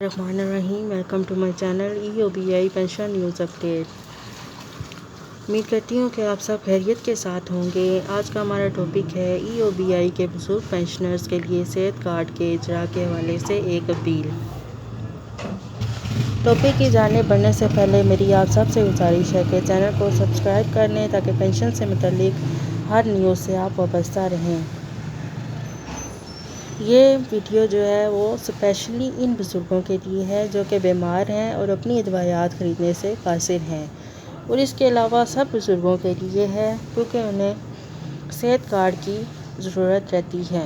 الرحمن الرحیم، welcome to my channel EOBI pension news update. امید کرتی ہوں کہ آپ سب خیریت کے ساتھ ہوں گے۔ آج کا ہمارا ٹاپک ہے EOBI کے بزرگ پینشنرز کے لیے صحت کارڈ کے اجراء کے حوالے سے ایک اپیل۔ ٹاپک کی جانب بڑھنے سے پہلے میری آپ سب سے گزارش ہے کہ چینل کو سبسکرائب کر لیں تاکہ پینشن سے متعلق ہر نیوز سے آپ وابستہ رہیں۔ یہ ویڈیو جو ہے وہ اسپیشلی ان بزرگوں کے لیے ہے جو کہ بیمار ہیں اور اپنی ادویات خریدنے سے قاصر ہیں، اور اس کے علاوہ سب بزرگوں کے لیے ہے کیونکہ انہیں صحت کارڈ کی ضرورت رہتی ہے۔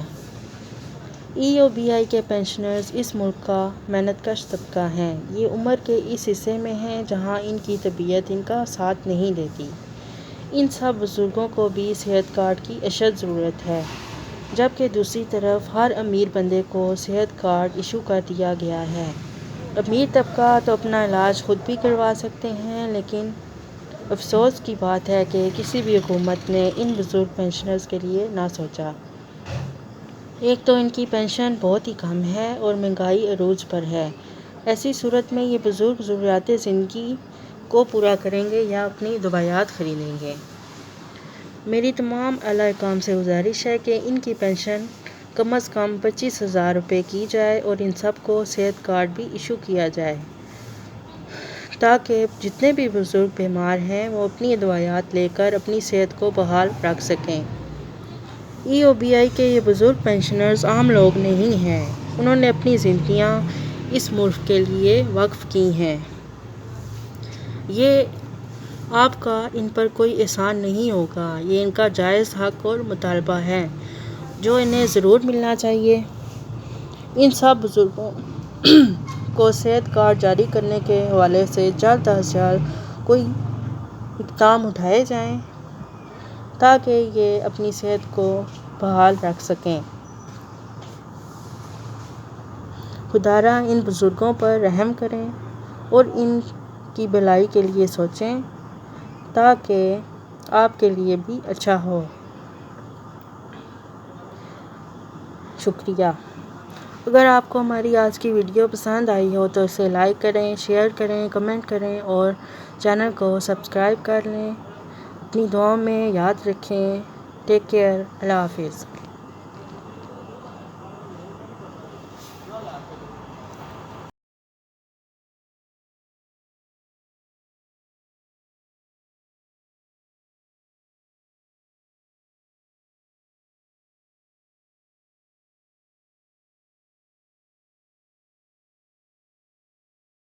EOBI کے پینشنرز اس ملک کا محنت کش طبقہ ہیں۔ یہ عمر کے اس حصے میں ہیں جہاں ان کی طبیعت ان کا ساتھ نہیں دیتی۔ ان سب بزرگوں کو بھی صحت کارڈ کی اشد ضرورت ہے، جبکہ دوسری طرف ہر امیر بندے کو صحت کارڈ ایشو کر دیا گیا ہے۔ امیر طبقہ تو اپنا علاج خود بھی کروا سکتے ہیں، لیکن افسوس کی بات ہے کہ کسی بھی حکومت نے ان بزرگ پینشنرز کے لیے نہ سوچا۔ ایک تو ان کی پینشن بہت ہی کم ہے اور مہنگائی عروج پر ہے۔ ایسی صورت میں یہ بزرگ ضروریات زندگی کو پورا کریں گے یا اپنی ادویات خریدیں گے؟ میری تمام اعلیٰ حکام سے گزارش ہے کہ ان کی پینشن کم از کم 25,000 روپے کی جائے اور ان سب کو صحت کارڈ بھی ایشو کیا جائے تاکہ جتنے بھی بزرگ بیمار ہیں وہ اپنی ادویات لے کر اپنی صحت کو بحال رکھ سکیں۔ EOBI کے یہ بزرگ پینشنرز عام لوگ نہیں ہیں، انہوں نے اپنی زندگیاں اس ملک کے لیے وقف کی ہیں۔ یہ آپ کا ان پر کوئی احسان نہیں ہوگا، یہ ان کا جائز حق اور مطالبہ ہے جو انہیں ضرور ملنا چاہیے۔ ان سب بزرگوں کو صحت کارڈ جاری کرنے کے حوالے سے جلد از جلد کوئی اقدام اٹھائے جائیں تاکہ یہ اپنی صحت کو بحال رکھ سکیں۔ خداراں ان بزرگوں پر رحم کریں اور ان کی بھلائی کے لیے سوچیں تاکہ آپ کے لیے بھی اچھا ہو۔ شکریہ۔ اگر آپ کو ہماری آج کی ویڈیو پسند آئی ہو تو اسے لائک کریں، شیئر کریں، کمنٹ کریں اور چینل کو سبسکرائب کر لیں۔ اپنی دعاؤں میں یاد رکھیں۔ Take care. اللہ حافظ۔